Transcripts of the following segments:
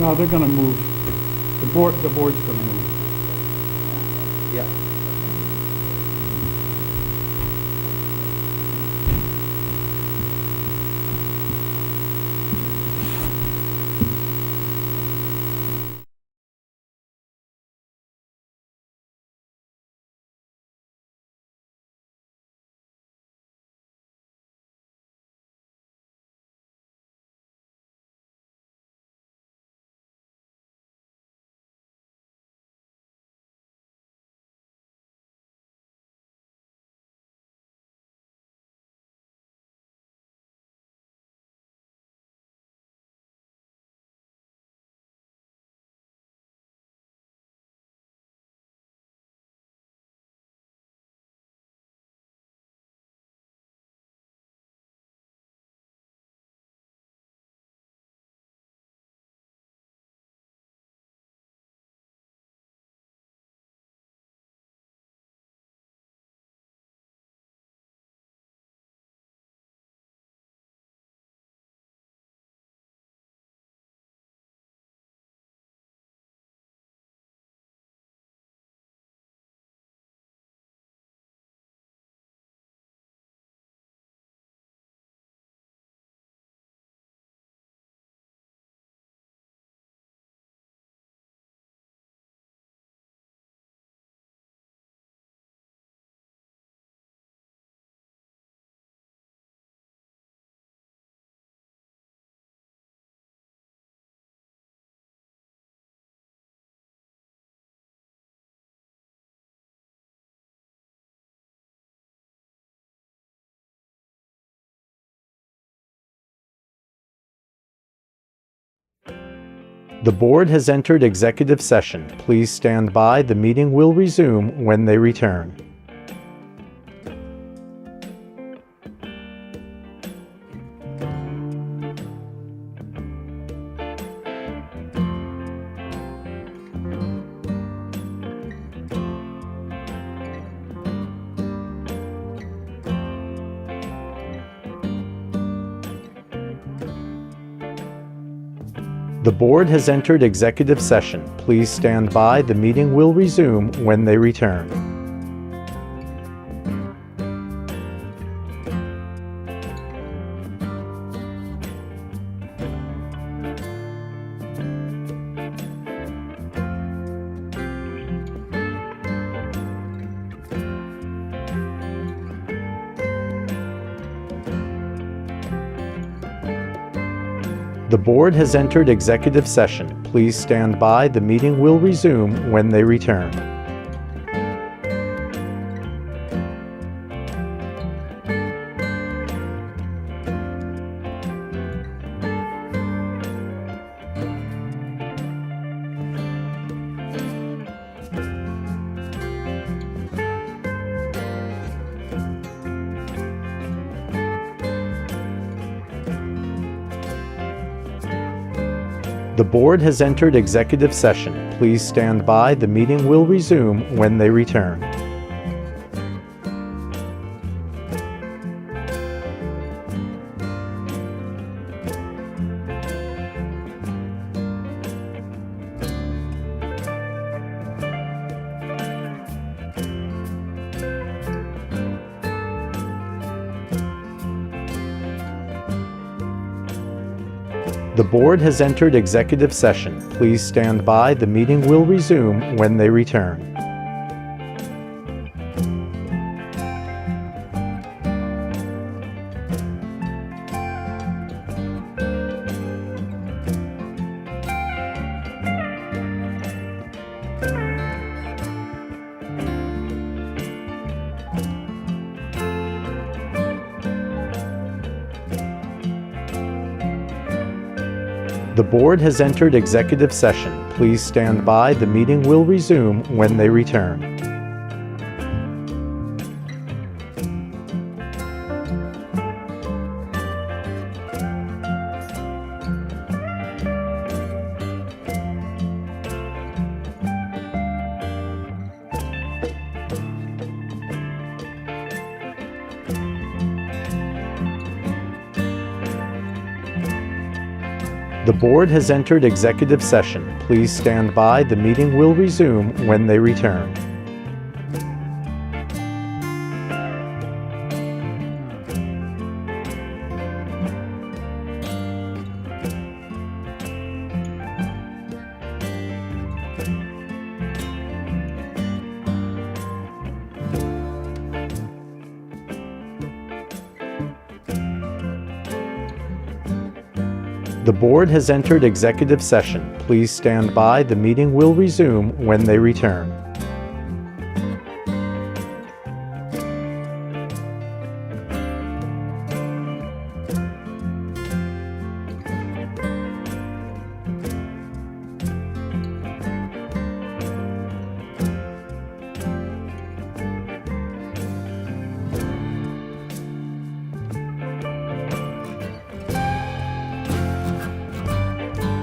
No, they're gonna move. The board's gonna move. Yeah. The board has entered executive session. Please stand by. The meeting will resume when they return. The board has entered executive session. Please stand by. The meeting will resume when they return. The board has entered executive session. Please stand by. The meeting will resume when they return. The board has entered executive session. Please stand by. The meeting will resume when they return. The board has entered executive session. Please stand by. The meeting will resume when they return. The board has entered executive session. Please stand by. The meeting will resume when they return. The board has entered executive session. Please stand by. The meeting will resume when they return. The board has entered executive session. Please stand by. The meeting will resume when they return.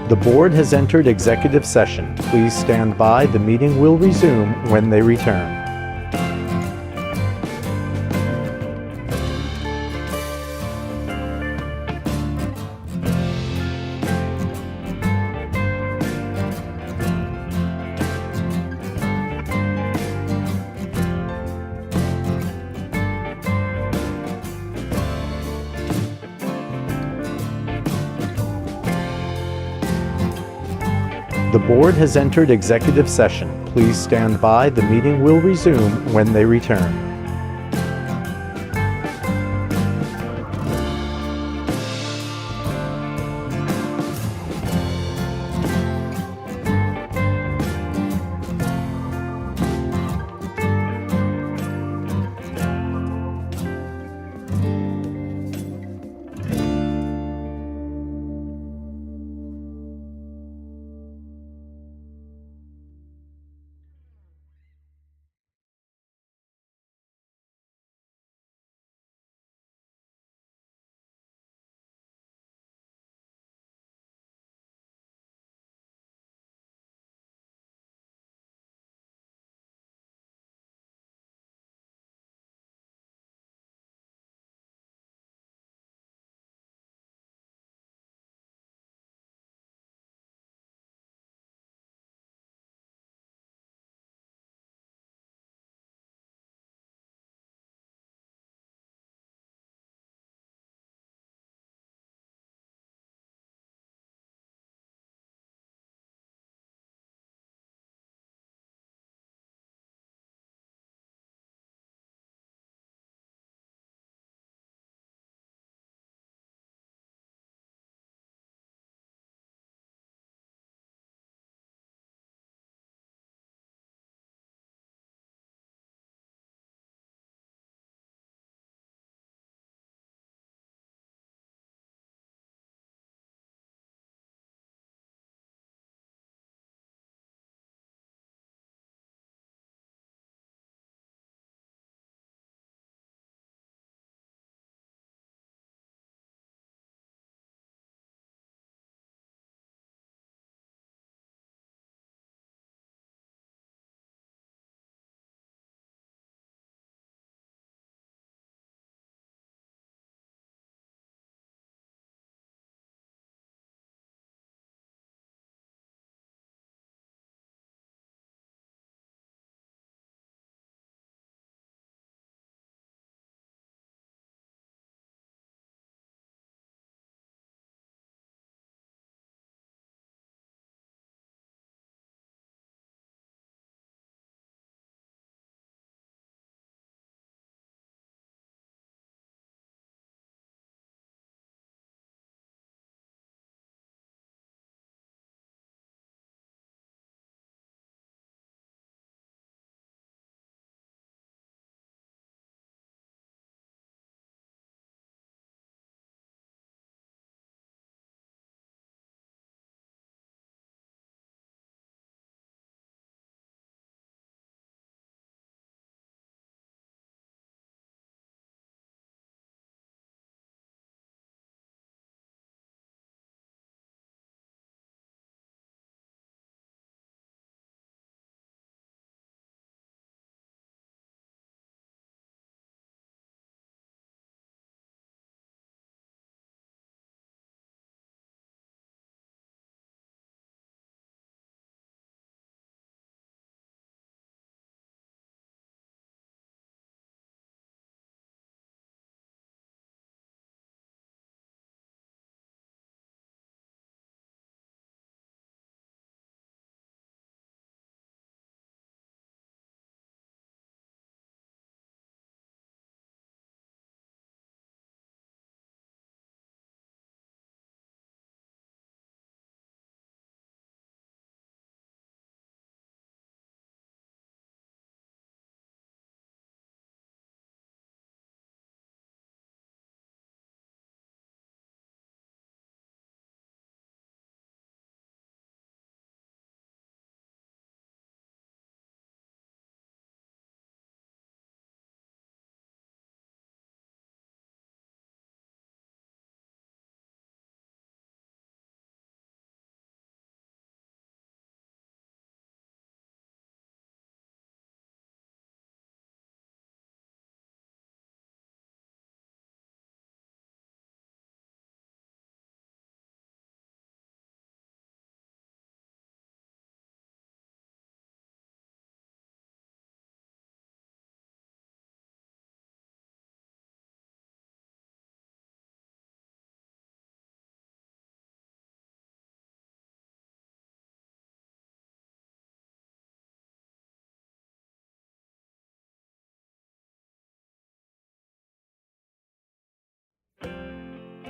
The board has entered executive session. Please stand by. The meeting will resume when they return. The board has entered executive session. Please stand by. The meeting will resume when they return.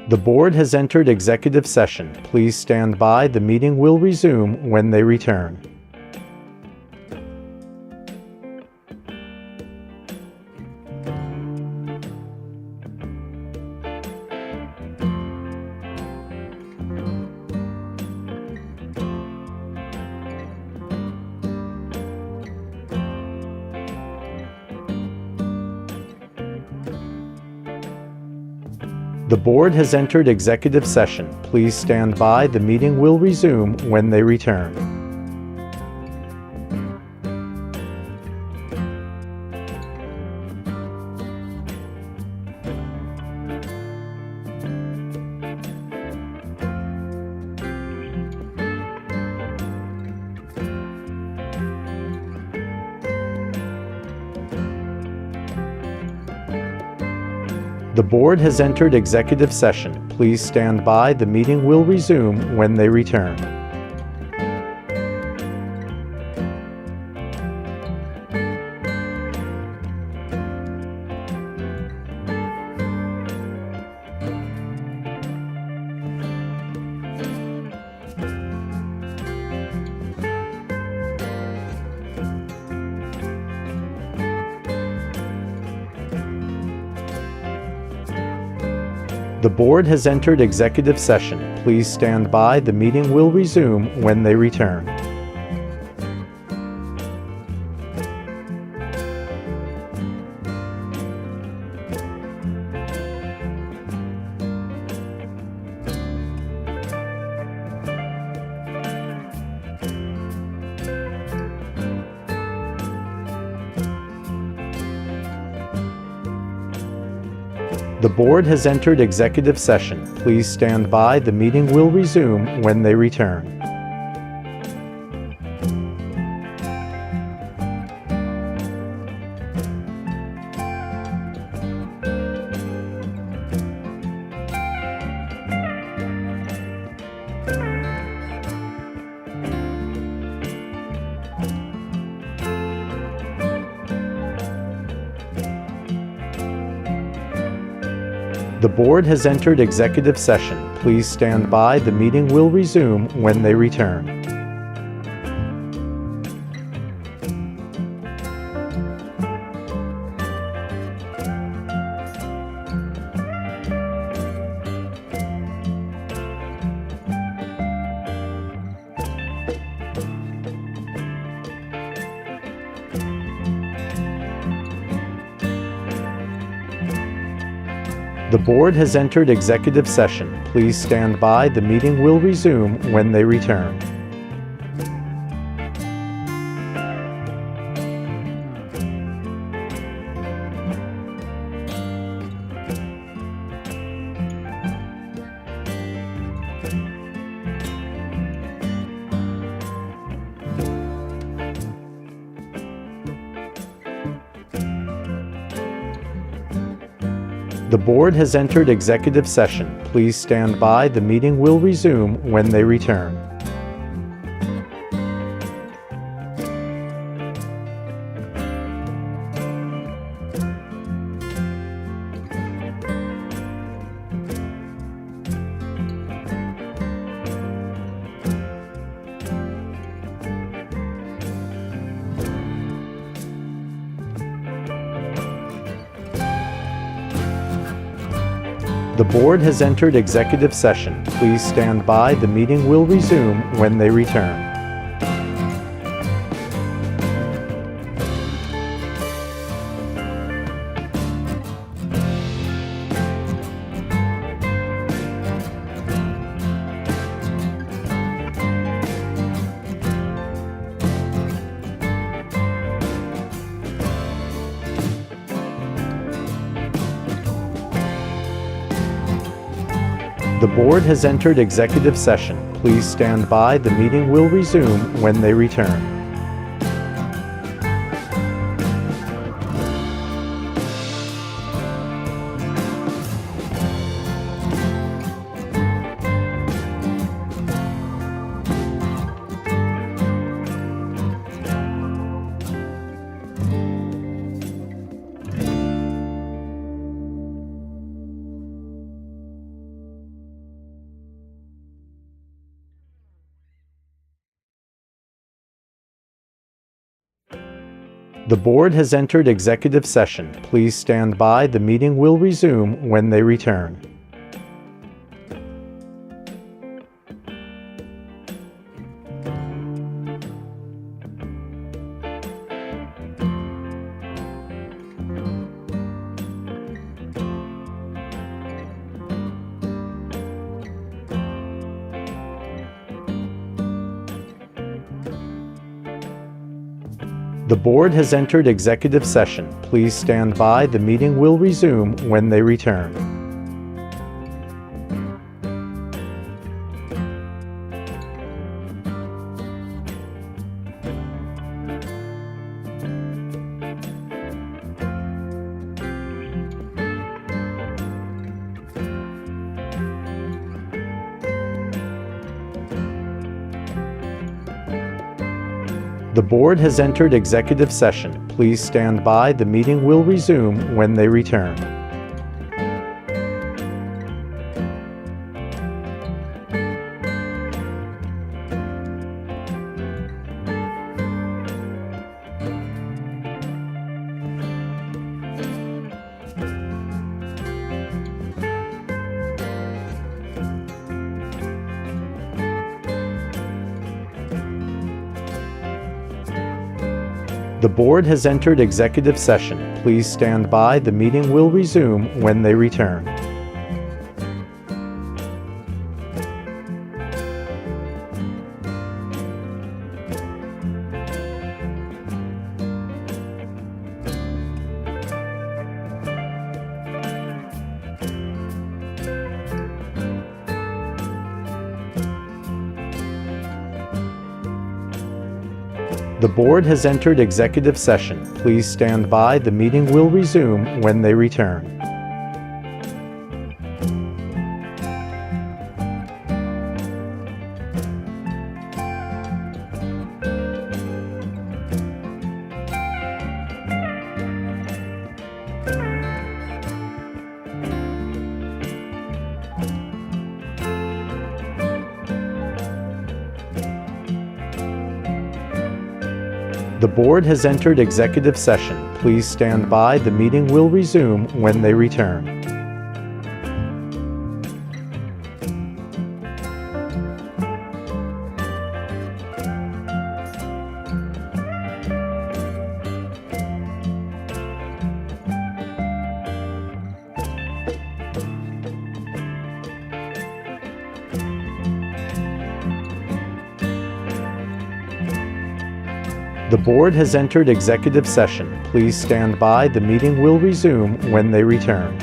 The board has entered executive session. Please stand by. The meeting will resume when they return. The board has entered executive session. Please stand by. The meeting will resume when they return. The board has entered executive session. Please stand by. The meeting will resume when they return. The board has entered executive session. Please stand by. The meeting will resume when they return. The board has entered executive session. Please stand by. The meeting will resume when they return. The board has entered executive session. Please stand by. The meeting will resume when they return. The board has entered executive session. Please stand by. The meeting will resume when they return. The board has entered executive session. Please stand by. The meeting will resume when they return. The board has entered executive session. Please stand by. The meeting will resume when they return. The board has entered executive session. Please stand by. The meeting will resume when they return. The board has entered executive session. Please stand by. The meeting will resume when they return. The board has entered executive session. Please stand by. The meeting will resume when they return. The board has entered executive session. Please stand by. The meeting will resume when they return. The board has entered executive session. Please stand by. The meeting will resume when they return. The board has entered executive session. Please stand by. The meeting will resume when they return. The board has entered executive session. Please stand by. The meeting will resume when they return. The board has entered executive session. Please stand by. The meeting will resume when they return.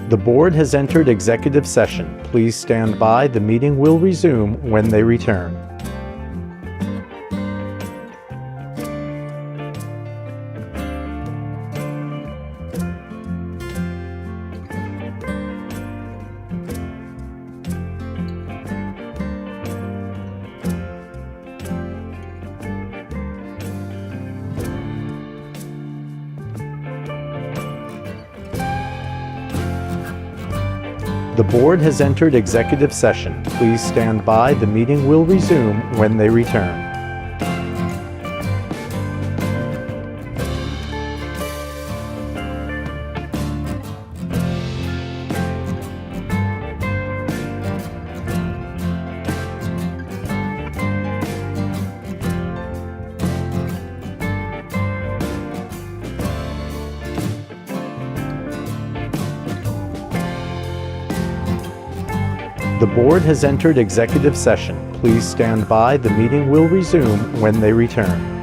The board has entered executive session. Please stand by. The meeting will resume when they return. The board has entered executive session. Please stand by. The meeting will resume when they return. The board has entered executive session. Please stand by. The meeting will resume when they return.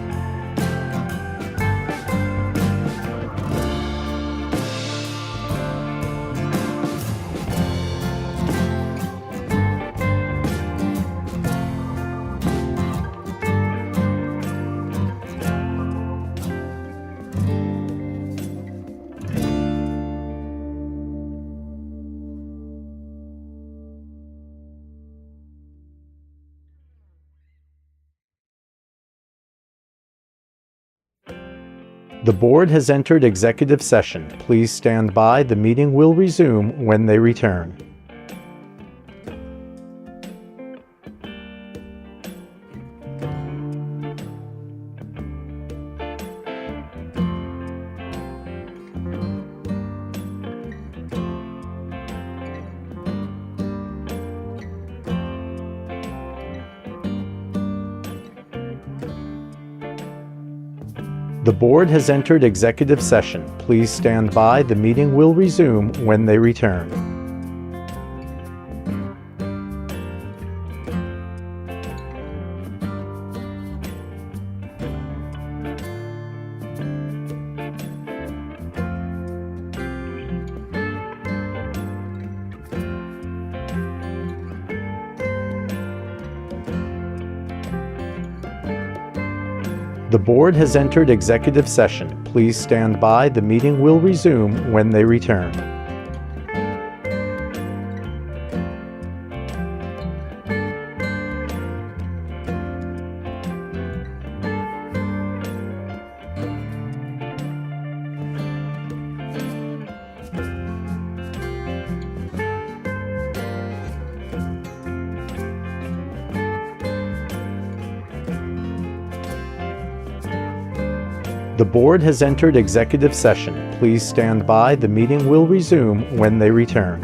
The board has entered executive session. Please stand by. The meeting will resume when they return. The board has entered executive session. Please stand by. The meeting will resume when they return. The board has entered executive session. Please stand by. The meeting will resume when they return. The board has entered executive session. Please stand by. The meeting will resume when they return.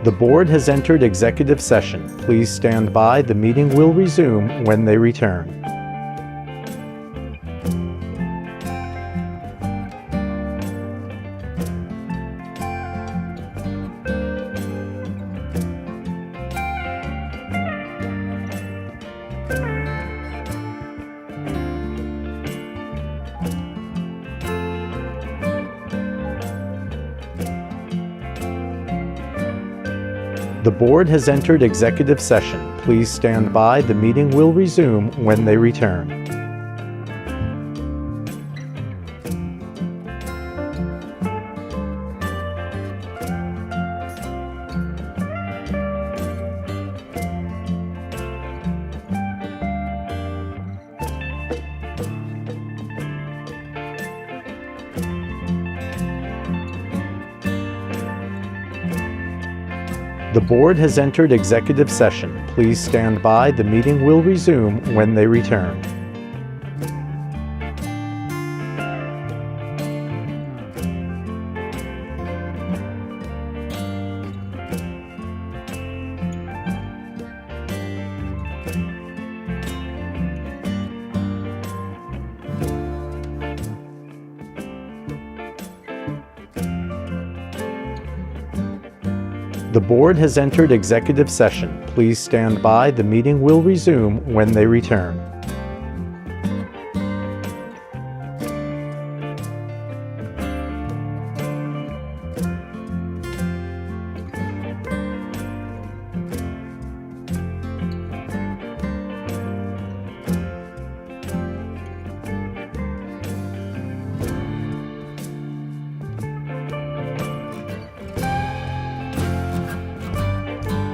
The board has entered executive session. Please stand by. The meeting will resume when they return. The board has entered executive session. Please stand by. The meeting will resume when they return. The board has entered executive session. Please stand by. The meeting will resume when they return. The board has entered executive session. Please stand by. The meeting will resume when they return.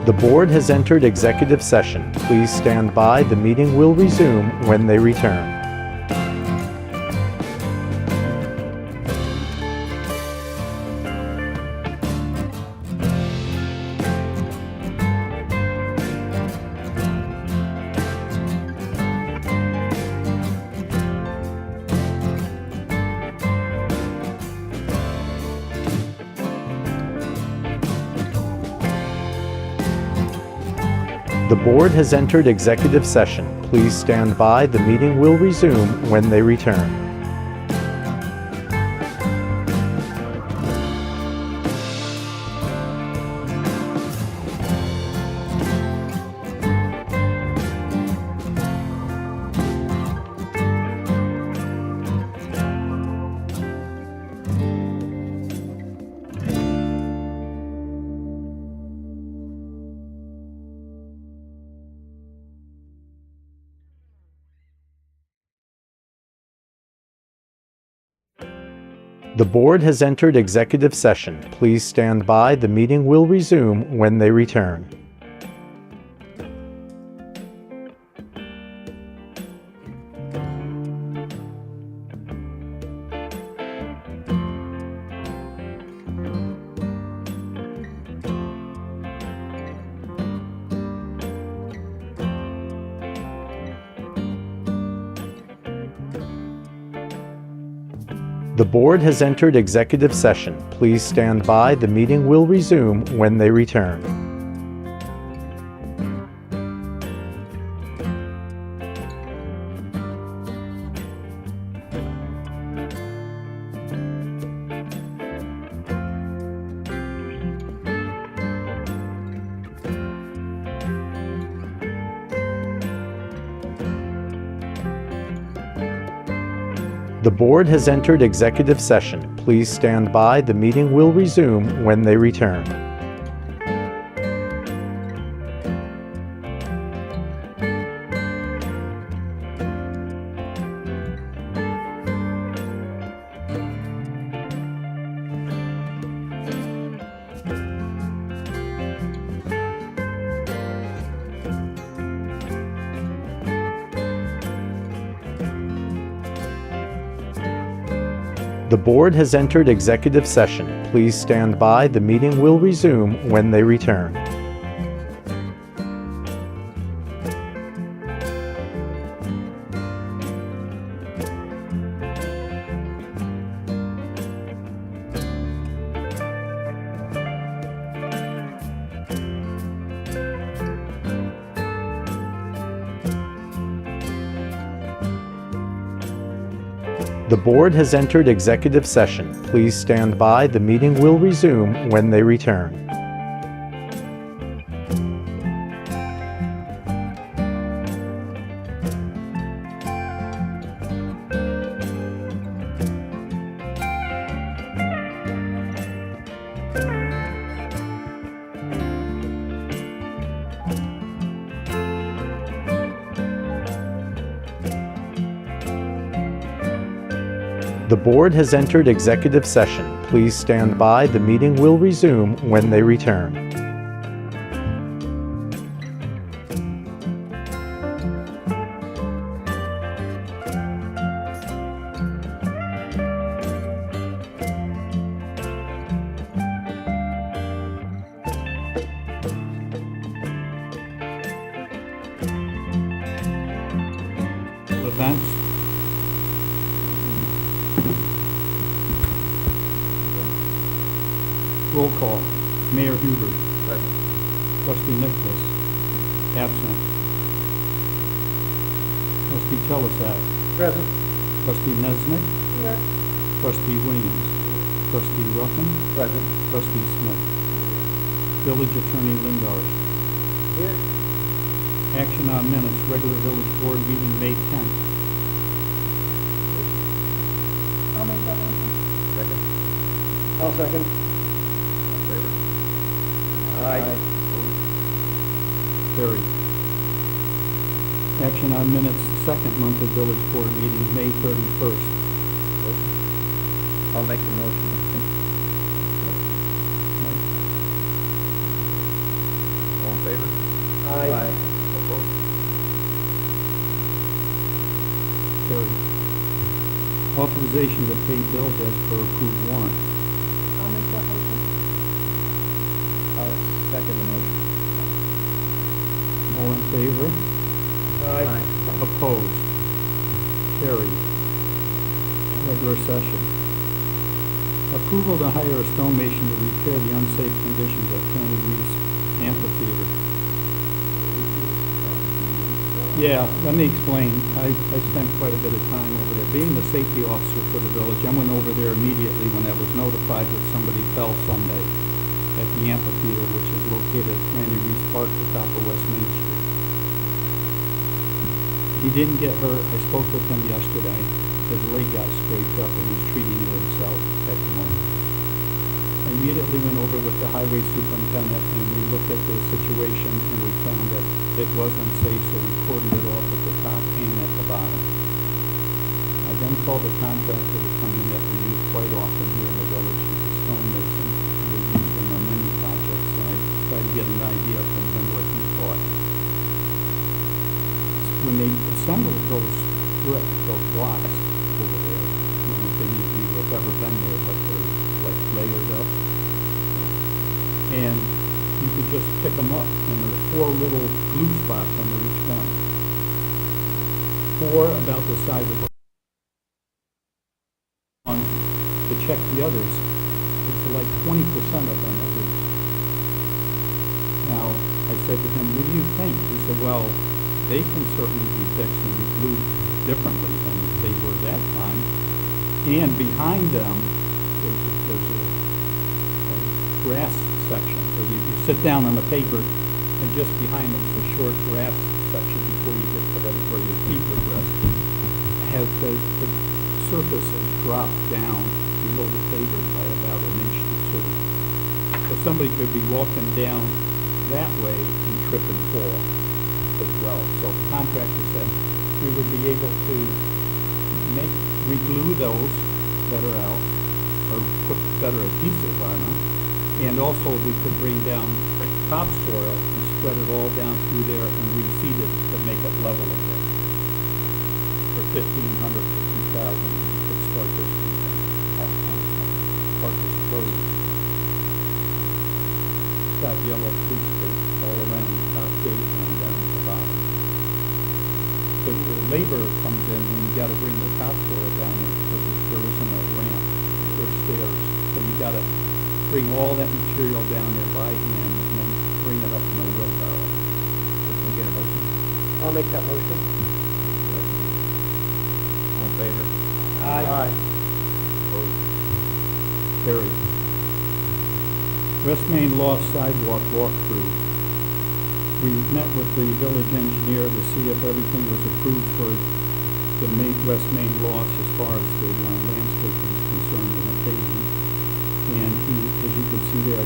The board has entered executive session. Please stand by. The meeting will resume when they return. The board has entered executive session. Please stand by. The meeting will resume when they return. The board has entered executive session. Please stand by. The meeting will resume when they return. The board has entered executive session. Please stand by. The meeting will resume when they return. The board has entered executive session. Please stand by. The meeting will resume when they return. The board has entered executive session. Please stand by. The meeting will resume when they return. The board has entered executive session. Please stand by. The meeting will resume when they return. The board has entered executive session. Please stand by. The meeting will resume when they return. Events. Roll call. Mayor Huber. Present. Trustee Nicholas. Absent. Trustee Telesack. Present. Trustee Nesnick. Here. Trustee Williams. Trustee Ruffin. Present. Trustee Smith. Village Attorney Lindars. Here. Action on minutes. Regular village board meeting May 10th. I'll make that motion. Second. I'll second. All in favor? Aye. Carried. Action on minutes. Second monthly village board meeting May 31st. Motion. I'll make the motion. All in favor? Aye. Opposed? Carried. Authorization to pay bills as per approved warrant. I'll make that motion. I'll second the motion. All in favor? Aye. Opposed? Carried. Regular session. Approval to hire a stonemason to repair the unsafe conditions at Franny Reese Amphitheater. Yeah, let me explain. I spent quite a bit of time over there. Being the safety officer for the village, I went over there immediately when I was notified that somebody fell Sunday at the amphitheater, which is located at Franny Reese Park, the top of West Main Street. He didn't get hurt. I spoke with him yesterday. His leg got scraped up and he's treating it himself at the moment. I immediately went over with the highway superintendent and we looked at the situation and we found that it was unsafe, so we cordoned it off at the top and at the bottom. I then called the contractor to come in after we used quite often here in the village. He's a stonemason. We've used him on many projects, and I tried to get an idea from him what he thought. When they assembled those blocks over there, I don't know if any of you have ever been there, but they're like layered up. And you could just pick them up, and there are 4 little glue spots under each one. 4 about the size of a one. To check the others, it's like 20% of them are loose. Now, I said to him, what do you think? He said, well, they can certainly be fixed and be glued differently than they were that time. And behind them, there's a grass section where you sit down on the paper, and just behind them is a short grass section before you get to where your feet would rest. The surface has dropped down below the paver by about 1 inch to 2. So somebody could be walking down that way and trip and fall as well. So the contractor said we would be able to re-glue those that are out, or put better adhesive on them. And also we could bring down topsoil and spread it all down through there and reseed it to make it level again. For $1,500 to $2,000, you could start this weekend. Park is closed. It's got yellow police tape all around the top gate and down at the bottom. The labor comes in when you gotta bring the topsoil down there because there isn't a ramp, there's stairs. So you gotta bring all that material down there by hand and then bring it up in a wheelbarrow. Can we get a motion? I'll make that motion. All in favor? Aye. Opposed? Carried. West Main Lost Sidewalk Walkthrough. We met with the village engineer to see if everything was approved for the West Main Lost as far as the landscaping is concerned and the paving. And he, as you can see there,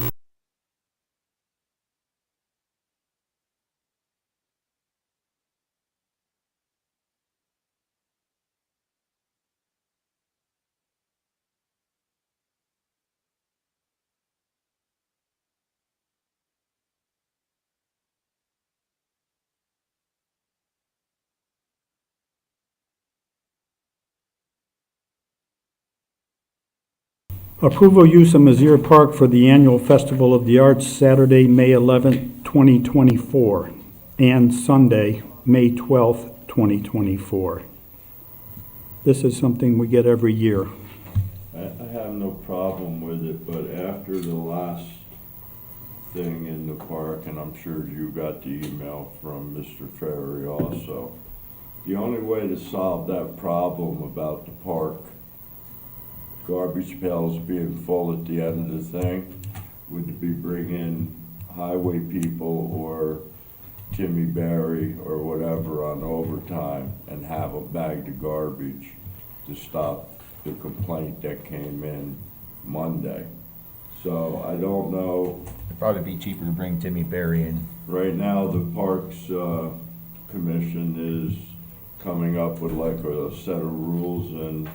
approval use of Mizzier Park for the annual Festival of the Arts, Saturday, May 11th, 2024, and Sunday, May 12th, 2024. This is something we get every year. I have no problem with it, but after the last thing in the park, and I'm sure you got the email from Mr. Ferry also, the only way to solve that problem about the park garbage pails being full at the end of the thing would be bringing highway people or Timmy Barry or whatever on overtime and have them bag the garbage to stop the complaint that came in Monday. So I don't know. It'd probably be cheaper to bring Timmy Barry in. Right now, the Parks Commission is coming up with like a set of rules and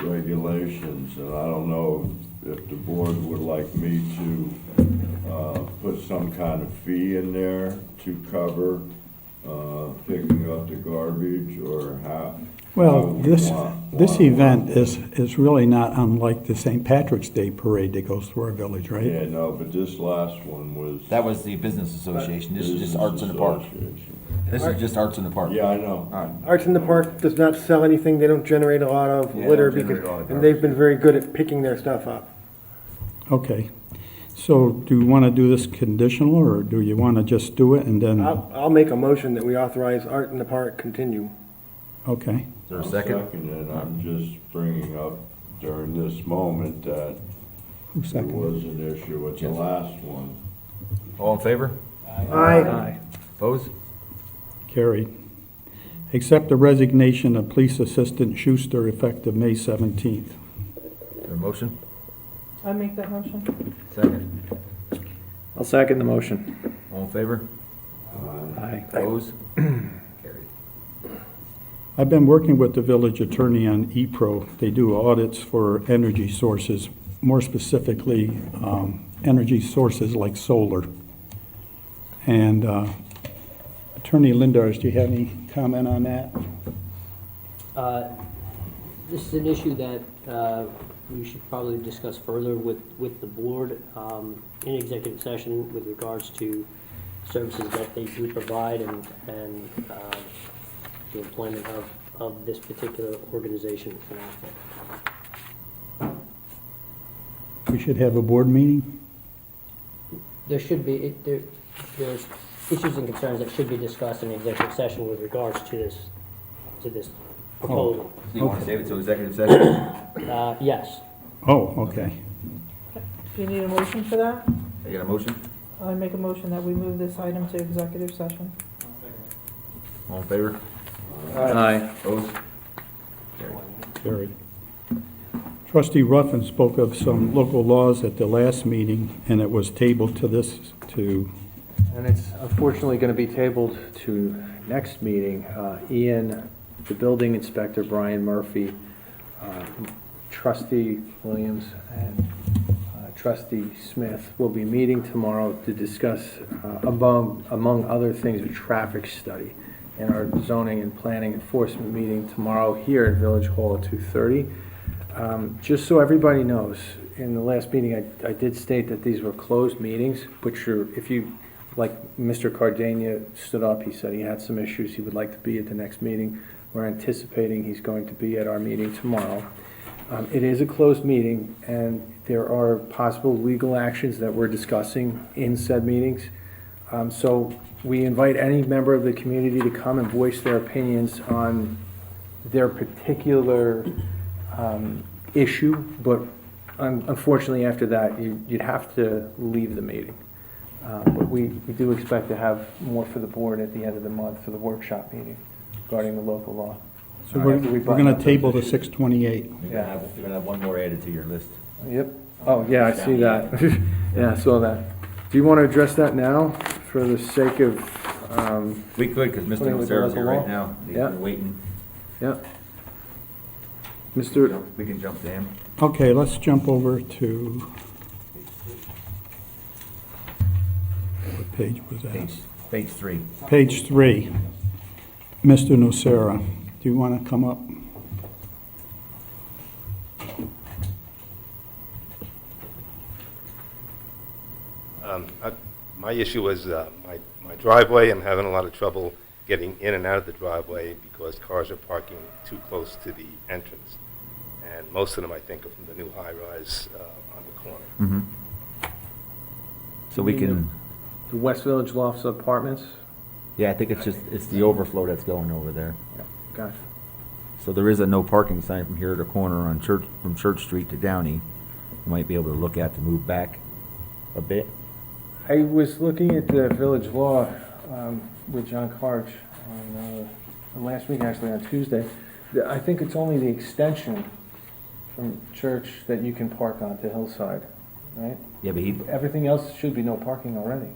regulations, and I don't know if the board would like me to put some kind of fee in there to cover picking up the garbage, or how. Well, how we this want event is really not unlike the St. Patrick's Day parade that goes through our village, right? Yeah, no, but this last one was. That was the business association. This is just Arts in the Park. Association. This is just Arts in the Park. Yeah, I know. All right. Arts in the Park does not sell anything. They don't generate a lot of Yeah, litter they don't generate because, a lot of and they've been very good at picking their stuff up. Okay. So do you want to do this conditional, or do you want to just do it and then, I'll make a motion that we authorize Art in the Park continue. okay? Is there a I'm second? seconding it. I'm just bringing up during this moment that Who there seconded? was an issue with the Yes. last one. All in favor? Aye. Opposed? Carried. Accept the resignation of Police Assistant Schuster effective May 17th. Is there a motion? I make that motion. Second. I'll second the motion. All in favor? Aye. Opposed? Carried. I've been working with the village attorney on ePro. They do audits for energy sources, more specifically, energy sources like solar. And Attorney Lindars, do you have any comment on that? This is an issue that we should probably discuss further with the board in executive session with regards to services that they do provide and the employment of this particular organization and outfit. We should have a board meeting? There should be, there's issues and concerns that should be discussed in executive session with regards to this proposal. So you want to save it to executive session? Yes. Oh, okay. Do you need a motion for that? You got a motion? I make a motion that we move this item to executive session. All in favor? Aye. Opposed? Carried. Trustee Ruffin spoke of some local laws at the last meeting, and it was tabled to this, to, And it's unfortunately going to be tabled to next meeting. Ian, the building inspector, Brian Murphy, Trustee Williams, and Trustee Smith will be meeting tomorrow to discuss, among other things, a traffic study in our zoning and planning enforcement meeting tomorrow here at Village Hall at 2:30. Just so everybody knows, in the last meeting, I did state that these were closed meetings, which are, if you, like Mr. Cardania stood up, he said he had some issues, he would like to be at the next meeting. We're anticipating he's going to be at our meeting tomorrow. It is a closed meeting, and there are possible legal actions that we're discussing in said meetings. So we invite any member of the community to come and voice their opinions on their particular issue, but unfortunately after that, you'd have to leave the meeting. But we do expect to have more for the board at the end of the month for the workshop meeting regarding the local law. so we're going to table the 628. You're gonna have one more added to your list. Yep. Oh, yeah, I see that. Yeah, I saw that. Do you want to address that now for the sake of, We could, because Mr. Putting with the Nocera's here local right law? now. He's Yeah. been waiting. yeah? Mr. We can jump to him. Okay, let's jump over to, what page was that? Page 3. Page 3. Mr. Nocera, do you want to come up? My issue was my driveway. I'm having a lot of trouble getting in and out of the driveway because cars are parking too close to the entrance. And most of them, I think, are from the new high-rise on the corner. Mm-hmm. So we can, The West Village Lofts Apartments? yeah, I think it's the overflow that's going over there. Yeah, gotcha. So there is a no parking sign from here to the corner on from Church Street to Downey. You might be able to look at to move back a bit. I was looking at the village law with John Karch on the last week, actually on Tuesday. I think it's only the extension from Church that you can park onto Hillside, right? Yeah, but Everything else should be no parking already.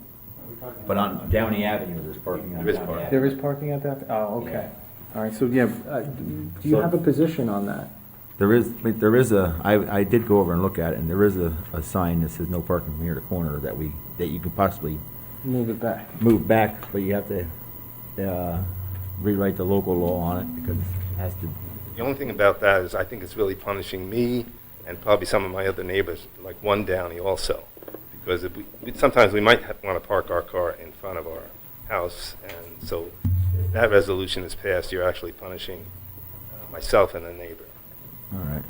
but on Downey Avenue, there's parking on There is Downey parking. Avenue. There is parking at that? Oh, okay. Yeah. All right, so yeah, do you So- have a position on that? There is I did go over and look at it, and there is a sign that says no parking from here to corner that you could possibly Move it back. move back, but you have to rewrite the local law on it because it has to. The only thing about that is I think it's really punishing me and probably some of my other neighbors, like one Downey also. Because if sometimes we might want to park our car in front of our house, and so if that resolution is passed, you're actually punishing myself and the neighbor. All right.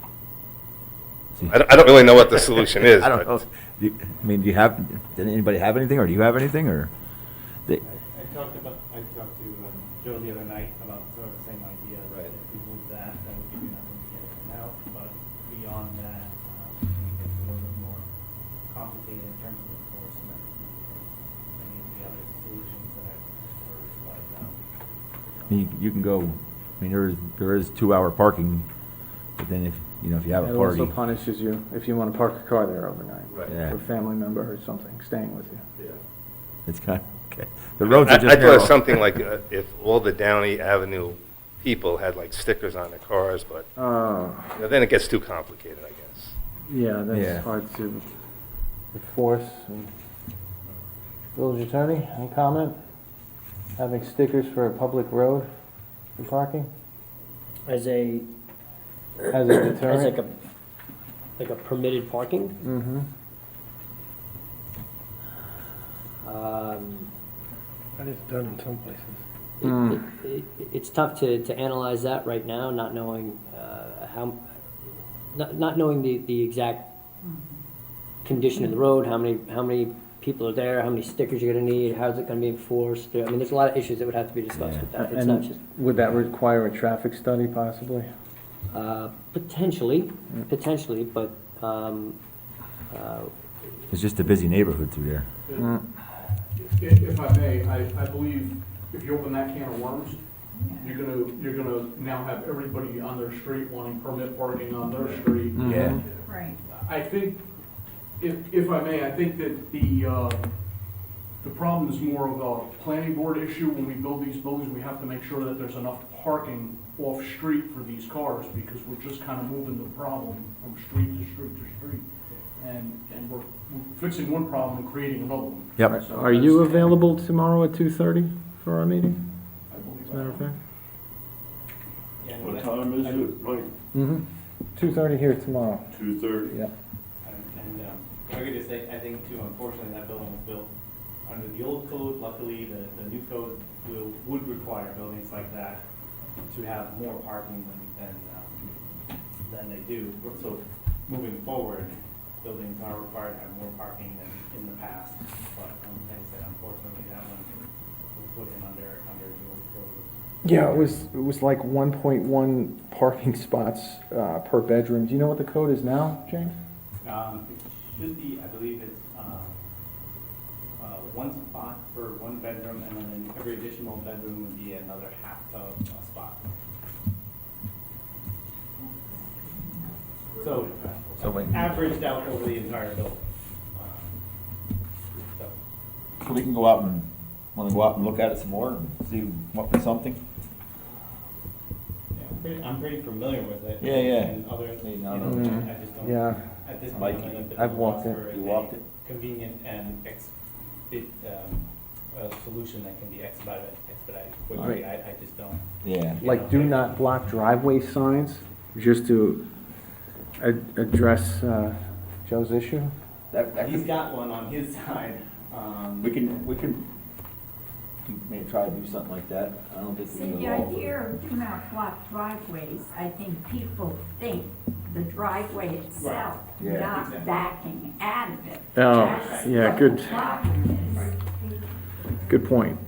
See, I don't really know what the solution is. I don't but- know. I mean, did anybody have anything, or do you have anything, or? I talked to Joe the other night about sort of the same idea. Right. That if we move that would give you nothing to get in and out, but beyond that, I think it's a little bit more complicated in terms of enforcement and any of the other solutions that I've heard, like, You can go, I mean, there is 2-hour parking, but then if you have a It party. also punishes you if you want to park a car there overnight. Right. Yeah. For a family member or something staying with you. It's kind of, okay. The roads are I just thought narrow. of something like if all the Downey Avenue people had like stickers on their cars, but Oh, then it gets too complicated, I guess. yeah, Yeah. that's hard to enforce. And- Village attorney, any comment? Having stickers for a public road for parking As a, as a as deterrent? like a permitted parking, Mm-hmm. That is done in some places. It's tough to analyze that right now, not knowing not knowing the exact condition of the road, how many people are there, how many stickers you're gonna need, how's it gonna be enforced. I mean, there's a lot of issues that would have to be discussed with that. It's not just, And would that require a traffic study possibly? potentially, but, It's just a busy neighborhood through there. If I may, I believe if you open that can of worms, you're gonna now have everybody on their street wanting permit parking on their street. Yeah. Right. I think, if I may, I think that the problem is more of a planning board issue. When we build these buildings, we have to make sure that there's enough parking off-street for these cars, because we're just kind of moving the problem from street to street to street. And we're fixing one problem and creating another one. Yep. So Are you that's- available tomorrow at 2:30 for our meeting, I believe as a matter of fact? Yeah, no, What that's- time is it, Mike? Mm-hmm. 2:30 here tomorrow. 2:30? Yeah. And if I could just say, I think too, unfortunately, that building was built under the old code. Luckily, the new code would require buildings like that to have more parking than they do. So moving forward, buildings are required to have more parking than in the past. But like I said, unfortunately, that one was put in under the old code. Yeah, it was like 1.1 parking spots per bedroom. Do you know what the code is now, James? It should be, I believe it's, one spot for one bedroom, and then in every additional bedroom would be another half of a spot. So, So wait. averaged out over the entire building. So, So we can go out and, wanna go out and look at it some more and see what, something? yeah, I'm pretty familiar with it. Yeah, yeah. And other, Yeah, you no, know, no. I just don't. Yeah. At this Mike, point, I'm a bit I've of a walked loss it. for You a walked it? convenient and a solution that can be expedited quickly. I just don't. Yeah. Like do not block driveway signs, just to address Joe's issue? That He's could, got one on his side. we can maybe try to do something like that. I don't think we See, can the go all idea of do not block driveways, I think people think the driveway itself, Right. Yeah. not Exactly. backing out of it. Oh, That's yeah, what good. the problem is. Good point.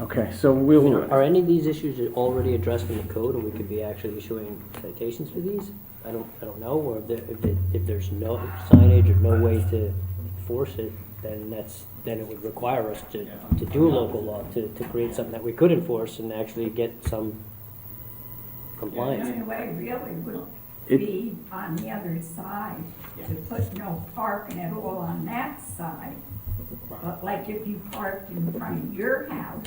Okay, so we'll, are any of these issues already addressed in the code, and we could be actually issuing citations for these? I don't know, or if there's no signage or no way to enforce it, then it would require us to do a local law, to create something that we could enforce and actually get some The compliance. only way really would It- be on the other side, to put no parking at all on that side. But like if you parked in front of your house,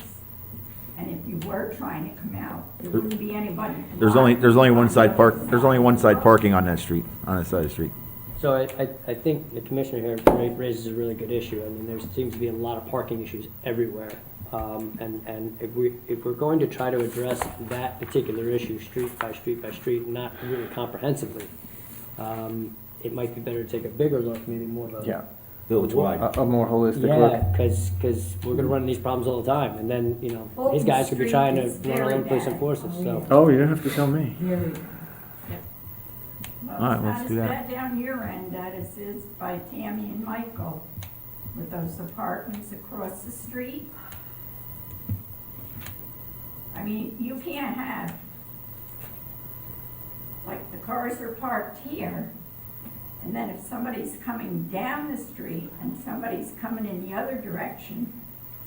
and if you were trying to come out, there wouldn't be anybody. There's only one side blocking there's only one side parking on that street, on that side of the street. So I think the commissioner here raises a really good issue. I mean, there seems to be a lot of parking issues everywhere. And if we're going to try to address that particular issue street by street by street, not really comprehensively, it might be better to take a bigger look, maybe more of a. yeah, Village-wide. a more holistic Yeah, look. because we're gonna run into these problems all the time, and then, you know, these Fulton guys could be Street trying to is run all very over the place and bad. force it, so. Oh, you don't have to tell me. Well, All right, it's let's not do as that. bad down your end as it is by Tammy and Michael, with those apartments across the street. I mean, you can't have, like, the cars are parked here, and then if somebody's coming down the street and somebody's coming in the other direction,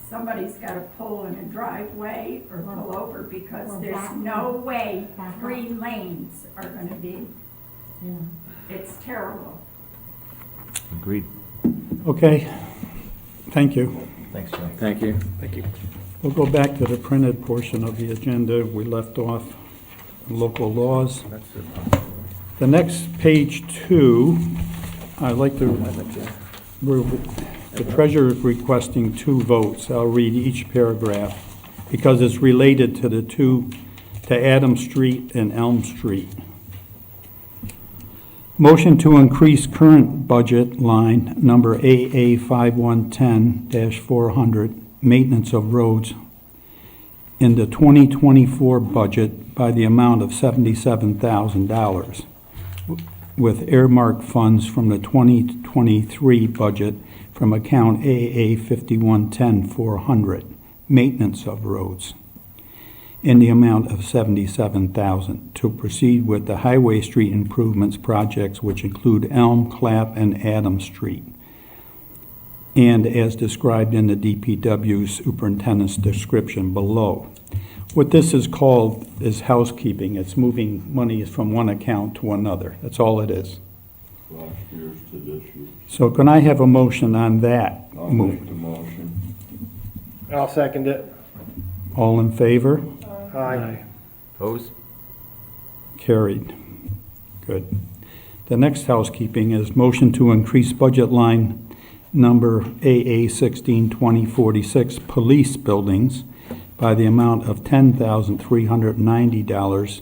somebody's gotta pull in a driveway or pull over, because Or there's back no up. way Back up. 3 lanes are gonna be. Yeah. It's terrible. Agreed. Okay, thank you. Thanks, Joe. Thank you. Thank you. We'll go back to the printed portion of the agenda. We left off local laws. The next page 2, I'd like to, the treasurer is requesting 2 votes. I'll read each paragraph because it's related to the to Adam Street and Elm Street. Motion to increase current budget line number AA 5110-400, maintenance of roads, in the 2024 budget by the amount of $77,000, with earmarked funds from the 2023 budget from account AA 5110-400, maintenance of roads, in the amount of $77,000 to proceed with the highway street improvements projects, which include Elm, Clap, and Adams Street, and as described in the DPW superintendent's description below. What this is called is housekeeping. It's moving money from one account to another. That's all it is. Last year's to this year. So can I have a motion on that I'll move? make the motion. I'll second it. All in favor? Aye. Opposed? Carried. Good. The next housekeeping is motion to increase budget line number AA 162046, police buildings, by the amount of $10,390,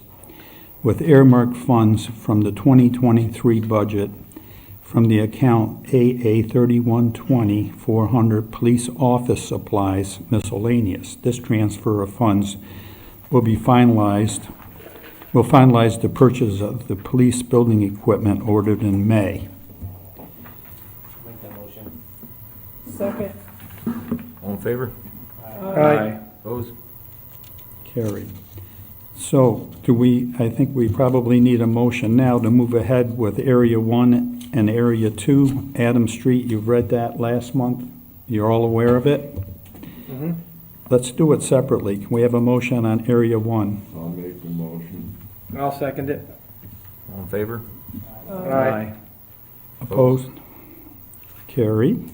with earmarked funds from the 2023 budget from the account AA 3120-400 police office supplies miscellaneous. This transfer of funds will finalize the purchase of the police building equipment ordered in May. Make that motion. Second. All in favor? Aye. Opposed? Carried. So I think we probably need a motion now to move ahead with Area 1 and Area 2, Adams Street. You've read that last month. You're all aware of it? Mhm. Let's do it separately. Can we have a motion on Area 1? I'll make the motion. I'll second it. All in favor? Aye. Opposed? Carried.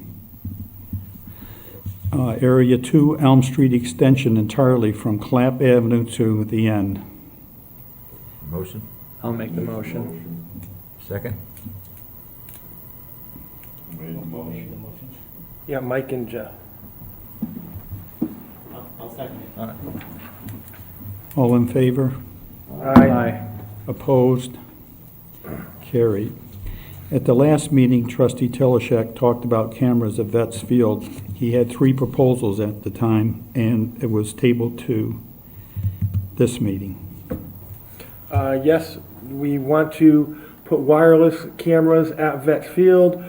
Area 2, Elm Street Extension entirely from Clap Avenue to the end. Motion? I'll make the motion. Second? Made the Made the motion. motion. Yeah, Mike and Jeff. I'll second it. All right. All in favor? Aye. Opposed? Carried. At the last meeting, Trustee Teleshek talked about cameras at Vets Field. He had 3 proposals at the time, and it was tabled to this meeting. Yes, we want to put wireless cameras at Vets Field.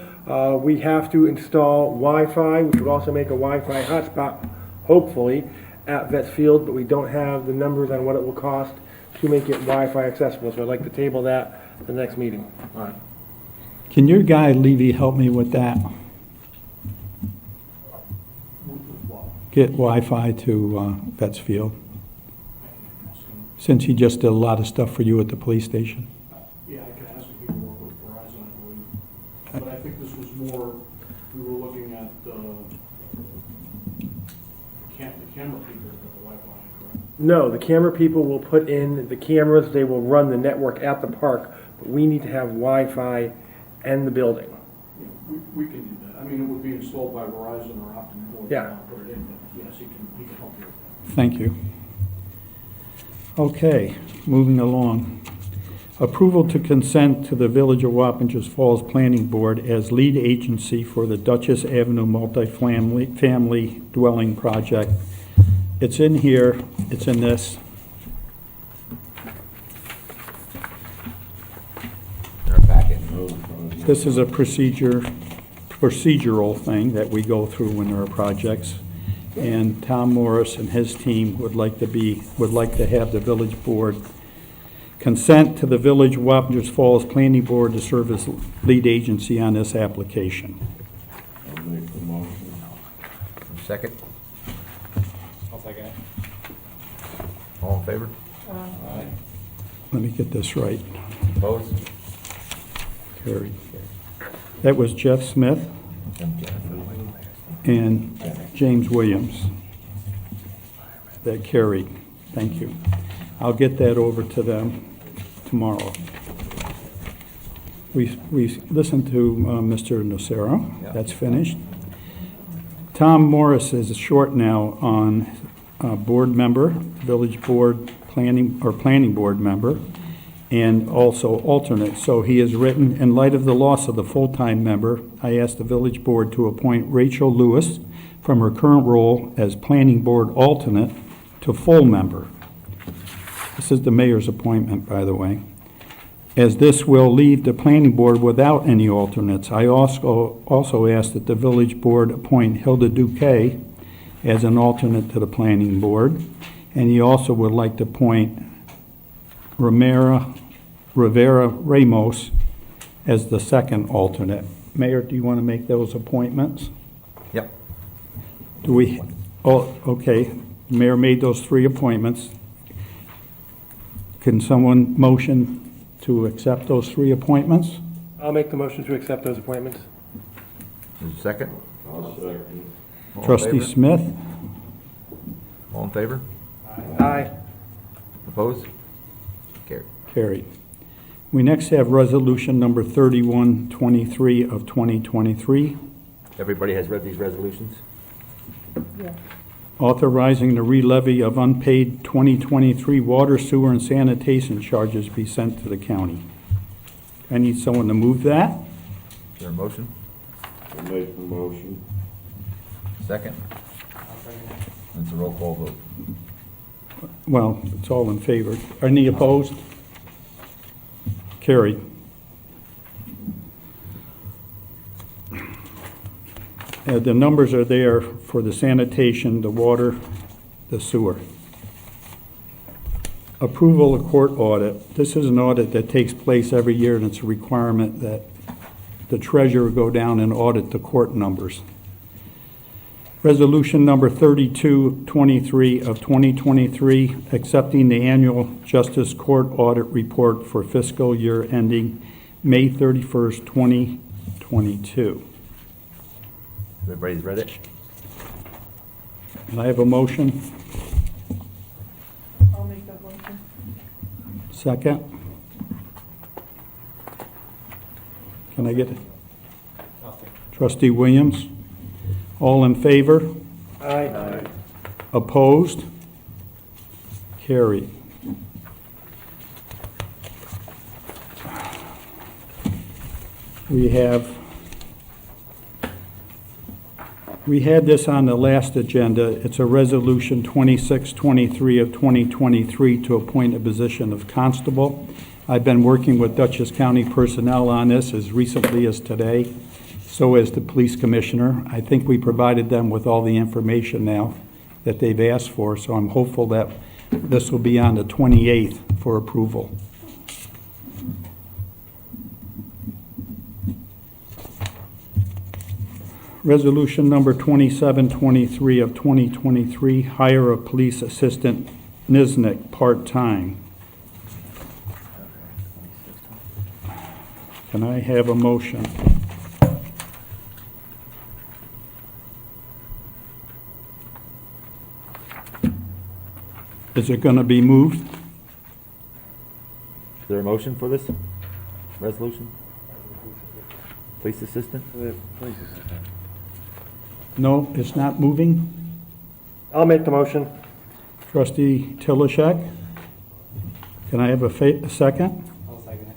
We have to install Wi-Fi, which would also make a Wi-Fi hotspot, hopefully, at Vets Field, but we don't have the numbers on what it will cost to make it Wi-Fi accessible, so I'd like to table that the next meeting. Can your guy, Levy, help me with that? Get Wi-Fi to Vets Field, since he just did a lot of stuff for you at the police station. Yeah, I could ask if he can work with Verizon, I believe. But I think this was more, we were looking at the camera people that the Wi-Fi, correct? No, the camera people will put in the cameras, they will run the network at the park, but we need to have Wi-Fi and the building. Yeah, we can do that. I mean, it would be installed by Verizon or Optimum, or Yeah. put it in, but yes, he can help you with that. Thank you. Okay, moving along. Approval to consent to the Village of Wappingers Falls Planning Board as lead agency for the Dutchess Avenue multifamily dwelling project. It's in here, it's in this. In our packet. This is a procedural thing that we go through when there are projects. And Tom Morris and his team would like to have the village board consent to the Village of Wappingers Falls Planning Board to serve as lead agency on this application. I'll make the motion. Second? I'll second it. All in favor? Let me get this right. Opposed? Carried. That was Jeff Smith and James Williams. That carried. Thank you. I'll get that over to them tomorrow. We listened to Mr. Nocera. Yeah. That's finished. Tom Morris is short now on board member, village board planning board member, and also alternate. So he has written, in light of the loss of the full-time member, I asked the village board to appoint Rachel Lewis from her current role as planning board alternate to full member. This is the mayor's appointment, by the way. As this will leave the planning board without any alternates, I also asked that the village board appoint Hilda Duque as an alternate to the planning board, and he also would like to appoint Rivera Ramos as the second alternate. Mayor, do you want to make those appointments? Yep. Do we, oh, okay, Mayor made those 3 appointments. Can someone motion to accept those 3 appointments? I'll make the motion to accept those appointments. Is there a second? I'll second. All in Trustee favor? Smith? All in favor? Aye. Opposed? Carried. Carried. We next have resolution number 3123 of 2023, Everybody has read these resolutions? Yeah. authorizing the re-levy of unpaid 2023 water, sewer, and sanitation charges be sent to the county. I need someone to move that. Is there a motion? I'll make the motion. Second? It's a roll call vote. Well, it's all in favor. Any opposed? Carried. The numbers are there for the sanitation, the water, the sewer. Approval of court audit. This is an audit that takes place every year, and it's a requirement that the treasurer go down and audit the court numbers. Resolution number 3223 of 2023, accepting the annual Justice Court Audit Report for fiscal year ending May 31st, 2022. Everybody's read it? And I have a motion. I'll make that motion. Second. Can I get it? Trustee Williams? All in favor? Aye. Opposed? Carried. We had this on the last agenda. It's a resolution 2623 of 2023 to appoint a position of constable. I've been working with Dutchess County personnel on this as recently as today. So as the police commissioner. I think we provided them with all the information now that they've asked for, so I'm hopeful that this will be on the 28th for approval. Resolution number 2723 of 2023, hire a police assistant, Niznik, part-time. Can I have a motion? Is it going to be moved? Is there a motion for this resolution? Police assistant? No, it's not moving. I'll make the motion. Trustee Tillishek? Can I have a second? I'll second it.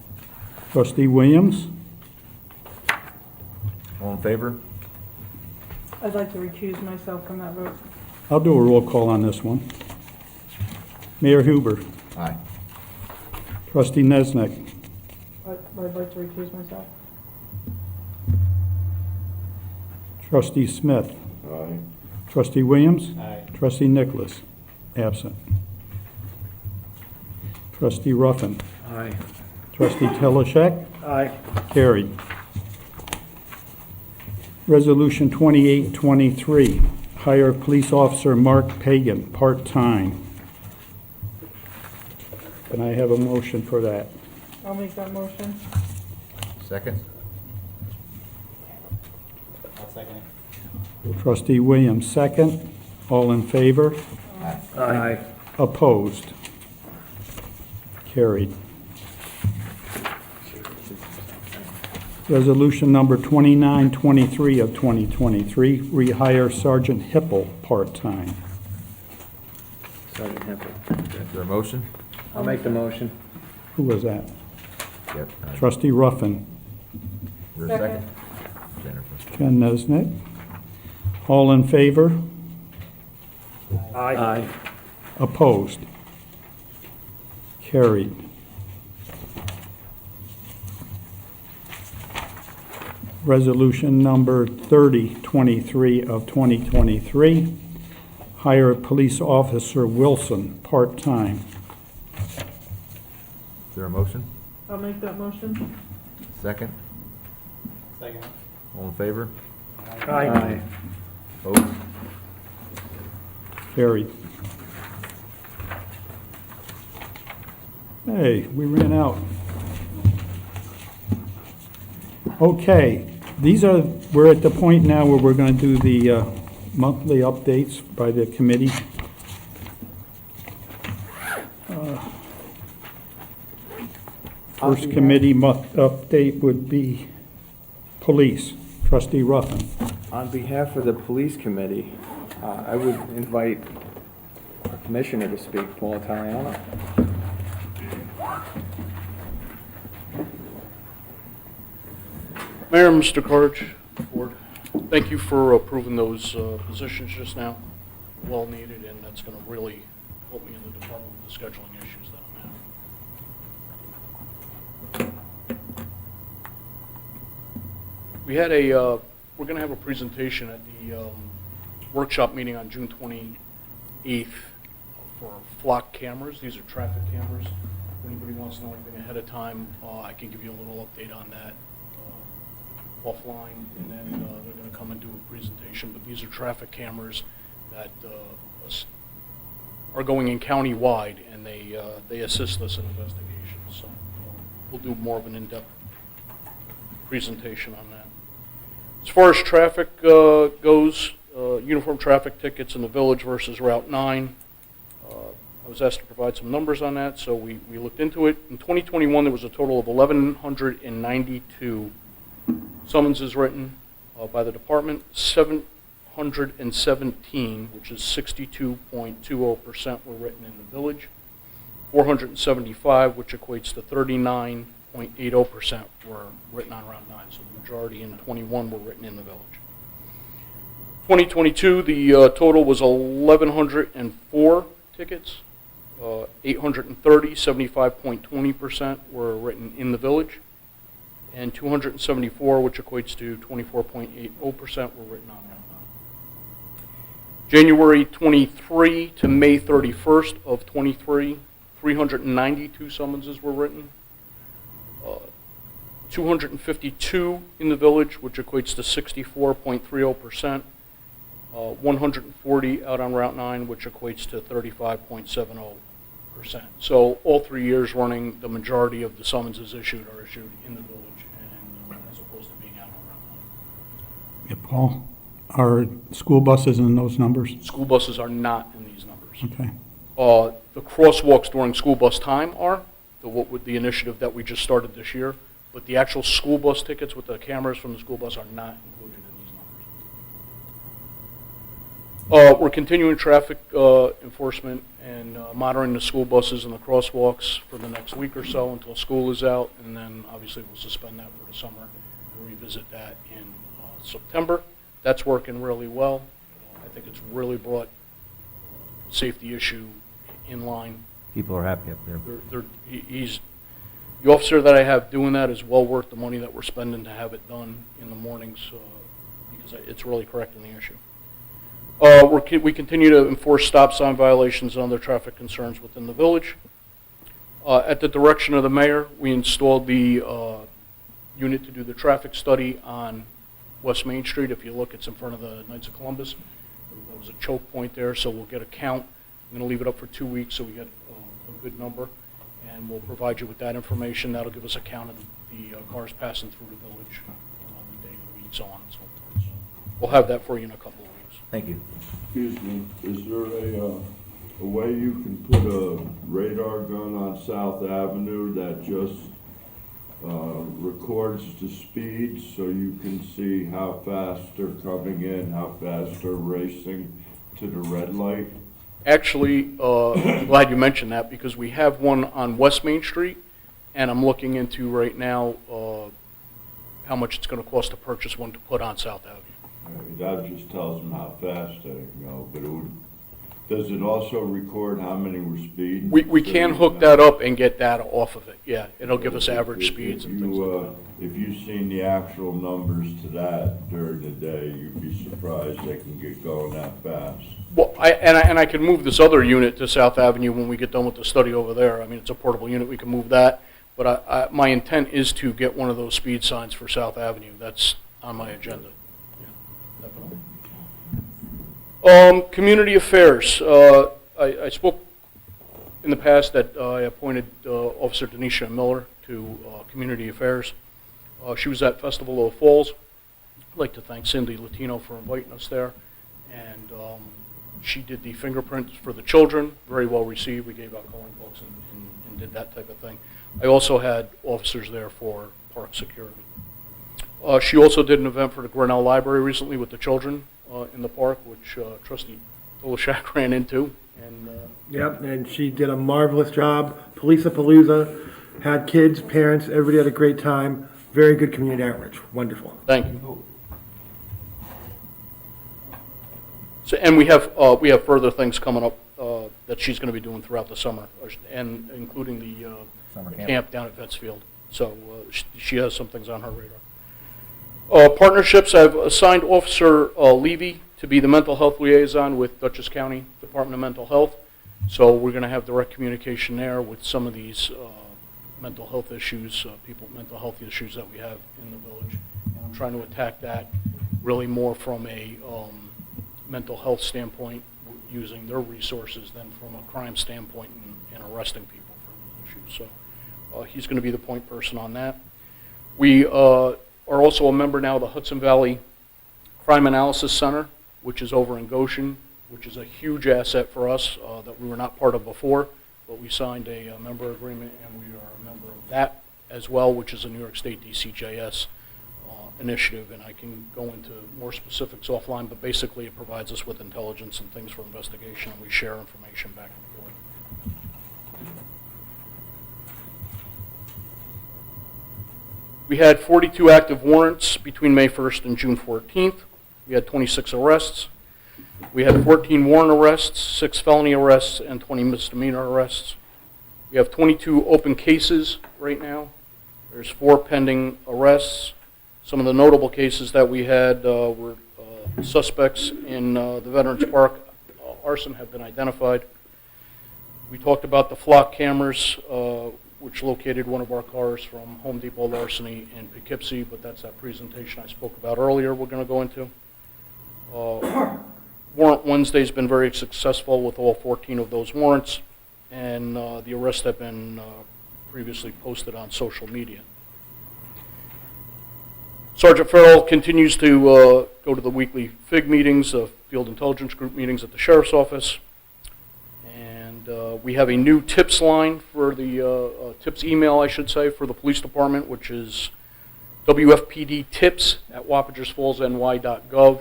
Trustee Williams? All in favor? I'd like to recuse myself from that vote. I'll do a roll call on this one. Mayor Huber? Aye. Trustee Nesnick? I'd like to recuse myself. Trustee Smith? Aye. Trustee Williams? Aye. Trustee Nicholas? Absent. Trustee Ruffin? Aye. Trustee Tillishek? Aye. Carried. Resolution 2823, hire police officer Mark Pagan, part-time. Can I have a motion for that? I'll make that motion. Second? I'll second it. Trustee Williams, second. All in favor? Aye. Opposed? Carried. Resolution number 2923 of 2023, rehire Sergeant Hippel, part-time. Sergeant Hempel. Is there a motion? I'll make the motion. Who was that? Yep. Trustee Ruffin. Is there a second? Jennifer. Ken Nesnet. All in favor? Aye. Opposed? Carried. Resolution number 3023 of 2023, hire Police Officer Wilson, part-time. Is there a motion? I'll make that motion. Second? Second. All in favor? Aye. Opposed? Carried. Hey, we ran out. Okay, we're at the point now where we're going to do the monthly updates by the committee. First committee update would be police. Trustee Ruffin. On behalf of the police committee, I would invite our commissioner to speak, Paul Italiano. Mayor, Mr. Carge, Board, thank you for approving those positions just now. Well needed, and that's going to really help me in the department with the scheduling issues that I'm having. We had we're going to have a presentation at the workshop meeting on June 28th for flock cameras. These are traffic cameras. If anybody wants to know anything ahead of time, I can give you a little update on that offline, and then they're going to come and do a presentation. But these are traffic cameras that are going in county-wide, and they assist us in investigations. So we'll do more of an in-depth presentation on that. As far as traffic goes, uniform traffic tickets in the village versus Route 9, I was asked to provide some numbers on that, so we looked into it. In 2021, there was a total of 1,192 summonses written by the department. 717, which is 62.20%, were written in the village. 475, which equates to 39.80%, were written on Route 9. So the majority in 21 were written in the village. 2022, the total was 1,104 tickets. 830, 75.20%, were written in the village. And 274, which equates to 24.80%, were written on Route 9. January 23 to May 31st of 23, 392 summonses were written. 252 in the village, which equates to 64.30%. 140 out on Route 9, which equates to 35.70%. So all 3 years running, the majority of the summonses issued are issued in the village, and as opposed to being out on Route 9. Yeah, Paul, are school buses in those numbers? School buses are not in these numbers. Okay. The crosswalks during school bus time are the initiative that we just started this year, but the actual school bus tickets with the cameras from the school bus are not included in these numbers. We're continuing traffic enforcement and monitoring the school buses and the crosswalks for the next week or so until school is out, and then obviously we'll suspend that for the summer and revisit that in September. That's working really well. I think it's really brought the safety issue in line. People are happy up there. The officer that I have doing that is well worth the money that we're spending to have it done in the mornings because it's really correcting the issue. We continue to enforce stop sign violations and other traffic concerns within the village. At the direction of the mayor, we installed the unit to do the traffic study on West Main Street. If you look, it's in front of the Knights of Columbus. There was a choke point there, so we'll get a count. I'm going to leave it up for 2 weeks so we get a good number, and we'll provide you with that information. That'll give us a count of the cars passing through the village on the day the week's on and so forth. So we'll have that for you in a couple of weeks. Thank you. Excuse me, is there a a way you can put a radar gun on South Avenue that just records the speed so you can see how fast they're coming in, how fast they're racing to the red light? Actually, I'm glad you mentioned that because we have one on West Main Street, and I'm looking into right now how much it's going to cost to purchase one to put on South Avenue. That just tells them how fast they can go, but it would, does it also record how many were speeding? We can hook that up and get data off of it, yeah. It'll give us average speeds and things like that. If you've seen the actual numbers to that during the day, you'd be surprised they can get going that fast. Well, I can move this other unit to South Avenue when we get done with the study over there. I mean, it's a portable unit, we can move that. But my intent is to get one of those speed signs for South Avenue. That's on my agenda. Yeah, definitely. Community affairs. I spoke in the past that I appointed Officer Denisha Miller to community affairs. She was at Festival of the Falls. I'd like to thank Cindy Latino for inviting us there. And she did the fingerprints for the children, very well received. We gave out coloring books and did that type of thing. I also had officers there for park security. She also did an event for the Grinnell Library recently with the children in the park, which Trustee Dolashak ran into. And Yep, and she did a marvelous job. Police-a-palooza, had kids, parents, everybody had a great time. Very good community outreach. Wonderful. Thank you. So, and we have further things coming up that she's going to be doing throughout the summer, and including the Summer camp down at Vetsfield. So she has some things on her radar. Partnerships, I've assigned Officer Levy to be the mental health liaison with Dutchess County Department of Mental Health. So we're going to have direct communication there with some of these mental health issues, mental health issues that we have in the village. And I'm trying to attack that really more from a mental health standpoint, using their resources than from a crime standpoint and arresting people for those issues. So he's going to be the point person on that. We are also a member now of the Hudson Valley Crime Analysis Center, which is over in Goshen, which is a huge asset for us that we were not part of before, but we signed a member agreement and we are a member of that as well, which is a New York State DCJS initiative, and I can go into more specifics offline, but basically it provides us with intelligence and things for investigation, and we share information back and forth. We had 42 active warrants between May 1st and June 14th. We had 26 arrests. We had 14 warrant arrests, 6 felony arrests, and 20 misdemeanor arrests. We have 22 open cases right now. There's 4 pending arrests. Some of the notable cases that we had were suspects in the Veterans Park arson have been identified. We talked about the flock cameras, which located one of our cars from Home Depot larceny in Poughkeepsie, but that's that presentation I spoke about earlier we're going to go into. Warrant Wednesday's been very successful with all 14 of those warrants, and the arrests have been previously posted on social media. Sergeant Farrell continues to go to the weekly FIG meetings, Field Intelligence Group meetings at the Sheriff's Office. And we have a new tips line for the tips email, I should say, for the police department, which is wfpdtips@wappingersfallsny.gov.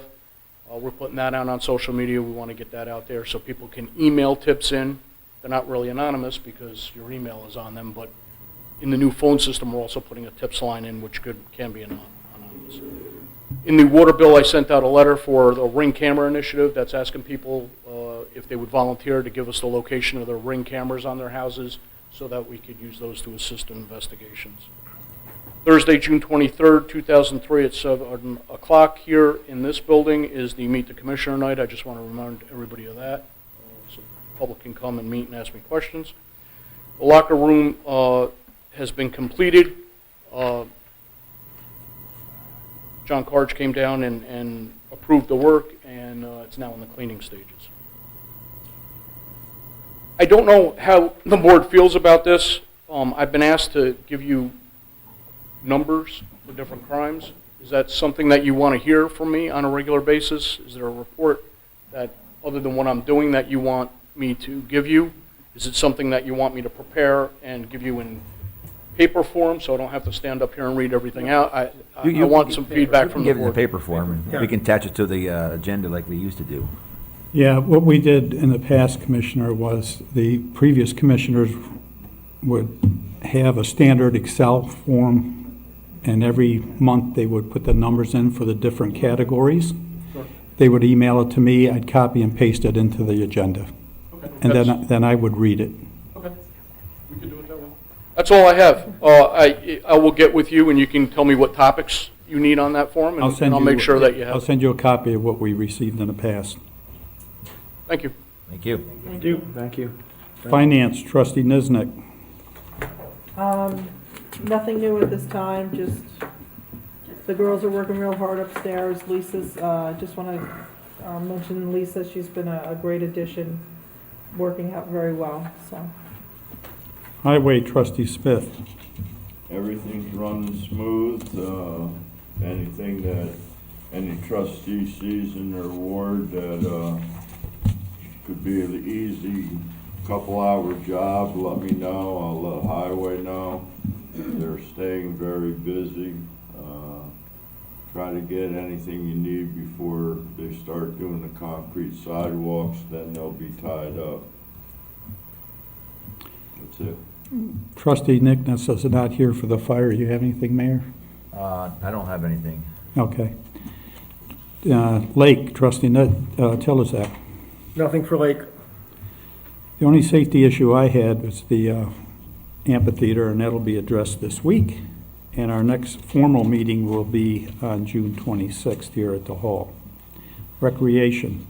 We're putting that out on social media. We want to get that out there so people can email tips in. They're not really anonymous because your email is on them, but in the new phone system, we're also putting a tips line in, which can be anonymous. In the water bill, I sent out a letter for the Ring Camera Initiative that's asking people if they would volunteer to give us the location of their Ring cameras on their houses so that we could use those to assist in investigations. Thursday, June 23rd, 2003 at 7 o'clock here in this building is the Meet the Commissioner night. I just want to remind everybody of that so the public can come and meet and ask me questions. The locker room has been completed. John Carge came down and approved the work, and it's now in the cleaning stages. I don't know how the board feels about this. I've been asked to give you numbers for different crimes. Is that something that you want to hear from me on a regular basis? Is there a report that, other than what I'm doing, that you want me to give you? Is it something that you want me to prepare and give you in paper form, so I don't have to stand up here and read everything out? I want some feedback from the Give it in board. paper form, and we can attach it to the agenda like we used to do. Yeah, what we did in the past, Commissioner, was the previous commissioners would have a standard Excel form, and every month they would put the numbers in for the different categories. Sure. They would email it to me, I'd copy and paste it into the agenda, Okay. and That's- then I would read it. Okay, we can do it that way. That's all I have. I will get with you, and you can tell me what topics you need on that form, and I'll make sure that you I'll have it. send you a copy of what we received in the past. Thank you. Thank you. Thank you. Thank you. Finance, Trustee Niznik. Nothing new at this time, just the girls are working real hard upstairs. Lisa's, just want to mention Lisa, she's been a great addition, working out very well, so. Highway, Trustee Smith. Everything's running smooth. Anything that any trustee sees in their ward that could be an easy couple-hour job, let me know. I'll let Highway know. They're staying very busy. Try to get anything you need before they start doing the concrete sidewalks, then they'll be tied up. That's it. Trustee Nickness is not here for the fire. You have anything, Mayor? I don't have anything. Okay. Lake, Trustee Tilizak. Nothing for Lake. The only safety issue I had was the amphitheater, and that'll be addressed this week. And our next formal meeting will be on June 26th here at the hall. Recreation.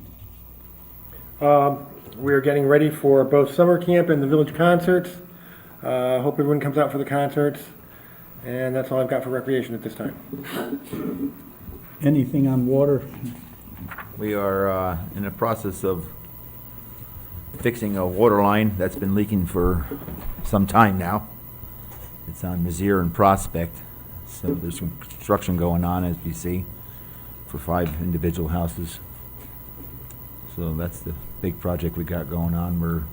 We are getting ready for both summer camp and the village concerts. Hope everyone comes out for the concerts. And that's all I've got for recreation at this time. Anything on water? We are in the process of fixing a water line that's been leaking for some time now. It's on Mizzier and Prospect, so there's some construction going on, as you see, for 5 individual houses. So that's the big project we got going on. We're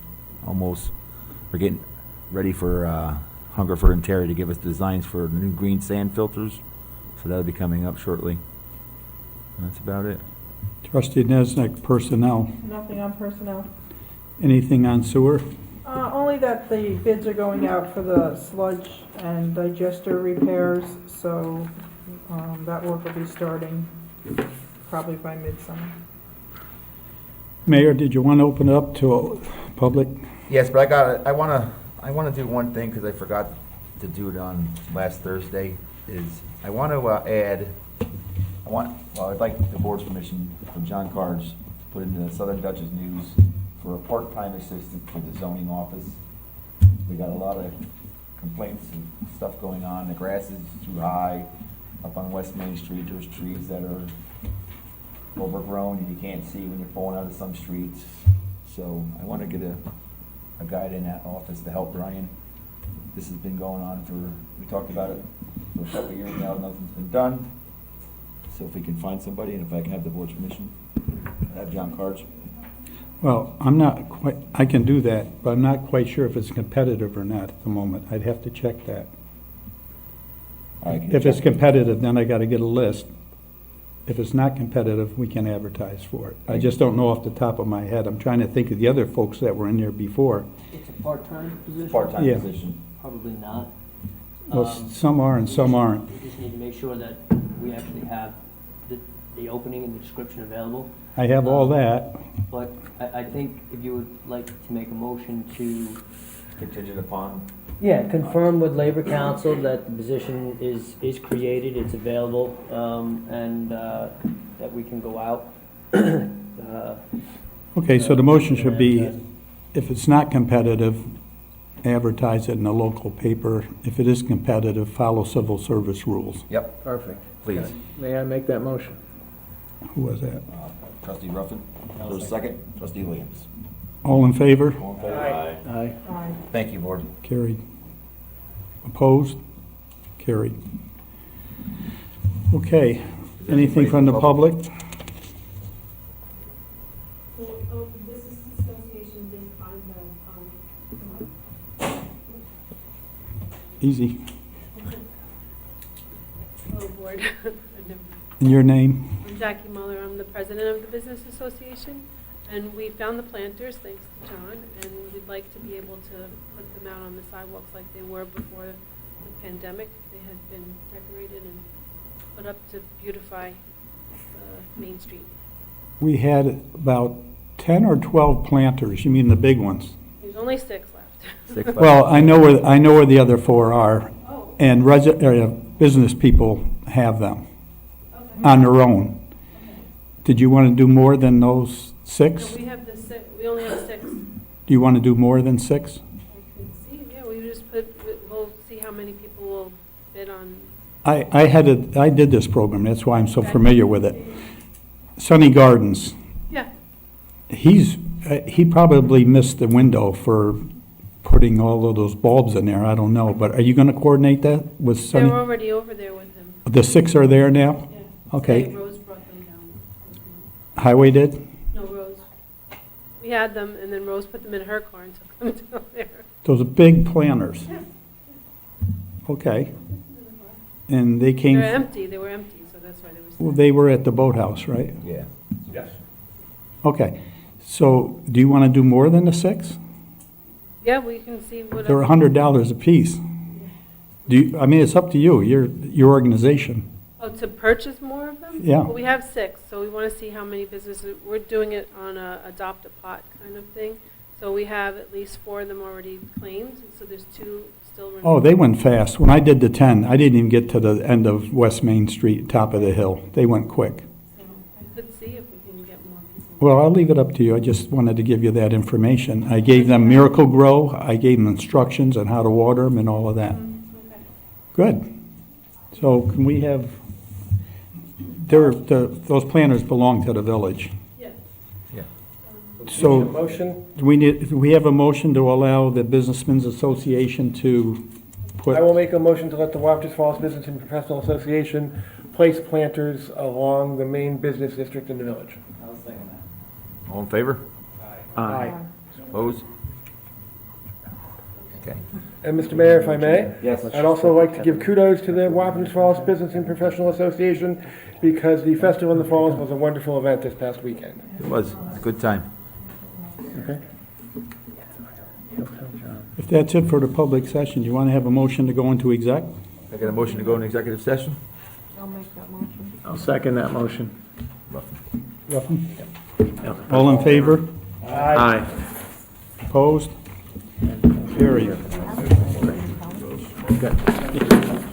getting ready for Hungerford and Terry to give us designs for new green sand filters, so that'll be coming up shortly. That's about it. Trustee Nesnick, personnel. Nothing on personnel. Anything on sewer? Only that the bids are going out for the sludge and digester repairs, so that work will be starting probably by midsummer. Mayor, did you want to open up to a public? Yes, but I want to do one thing, because I forgot to do it on last Thursday, is I want to add, I'd like the board's permission from John Cards to put into the Southern Dutchess News for a part-time assistant for the zoning office. We got a lot of complaints and stuff going on. The grass is too high up on West Main Street. There's trees that are overgrown and you can't see when you're pulling out of some streets. So I want to get a guy in that office to help Brian. This has been going on we talked about it for a couple of years now, nothing's been done. So if we can find somebody, and if I can have the board's permission, have John Cards. Well, I can do that, but I'm not quite sure if it's competitive or not at the moment. I'd have to check that. All right, can you If it's check? competitive, then I got to get a list. If it's not competitive, we can advertise for it. I just don't know off the top of my head. I'm trying to think of the other folks that were in there before. It's a part-time position? Part-time Yeah. position. Probably not. Well, some are and some aren't. We just need to make sure that we actually have the opening and the description available. I have all that. But I think if you would like to make a motion to, Contingent upon. yeah, confirm with Labor Council that the position is created, it's available, and that we can go out. Okay, so the motion should be, if it's not competitive, advertise it in a local paper. If it is competitive, follow civil service rules. Yep, Perfect. please. May I make that motion? Who was that? Trustee Ruffin, there's a second. Trustee Williams. All in favor? All in favor? Aye. Aye. Thank you, board. Carried. Opposed? Carried. Okay, anything from the public? Well, Business Association did Easy. Hello, Board. And your name? I'm Jackie Muller. I'm the president of the Business Association, and we found the planters, thanks to John, and we'd like to be able to put them out on the sidewalks like they were before the pandemic. They had been decorated and put up to beautify Main Street. We had about 10 or 12 planters. You mean the big ones? There's only 6 left. 6 left. Well, I know where the other 4 are, Oh, and business people have them okay. on their own. Did you want to do more than those 6? No, we have the 6, we only have 6. Do you want to do more than 6? I could see, yeah, we just we'll see how many people will bid on. I did this program, that's why I'm so Okay. familiar with it. Sunny Gardens, Yeah, he probably missed the window for putting all of those bulbs in there, I don't know, but are you going to coordinate that with they Sunny? were already over there with him. The 6 are there now? Yeah. Okay. Today Rose brought them down. Highway did? No, Rose. We had them, and then Rose put them in her car and took them down there. Those are big planters. Yeah. Okay. And they came, They're empty, they were empty, so that's why they were. well, they were at the boathouse, right? Yeah. Yes. Okay. So do you want to do more than the 6? Yeah, we can see what. They're $100 a piece. I mean, it's up to you, your organization. Oh, to purchase more of them? Yeah. Well, we have 6, so we want to see how many businesses, we're doing it on a adopt a pot kind of thing. So we have at least 4 of them already claimed, so there's 2 still remaining. Oh, they went fast. When I did the 10, I didn't even get to the end of West Main Street, top of the hill. They went quick. So I could see if we can get more people. Well, I'll leave it up to you. I just wanted to give you that information. I gave them Miracle Grow. I gave them instructions on how to water them and all of that. Okay. Good. So can we have, those planters belong to the village. Yeah. Yeah. So- Need a motion? Do we have a motion to allow the Businessmen's Association to put? I will make a motion to let the Wappingers Falls Business and Professional Association place planters along the main business district in the village. I'll second that. All in favor? Aye. Opposed? Okay. And Mr. Mayor, if I may? Yes. I'd also like to give kudos to the Wappingers Falls Business and Professional Association because the Festival in the Falls was a wonderful event this past weekend. It was a good time. Okay. If that's it for the public session, you want to have a motion to go into exec? I got a motion to go into executive session? I'll make that motion. I'll second that motion. Ruffin? All in favor? Aye. Opposed? Carried. Good.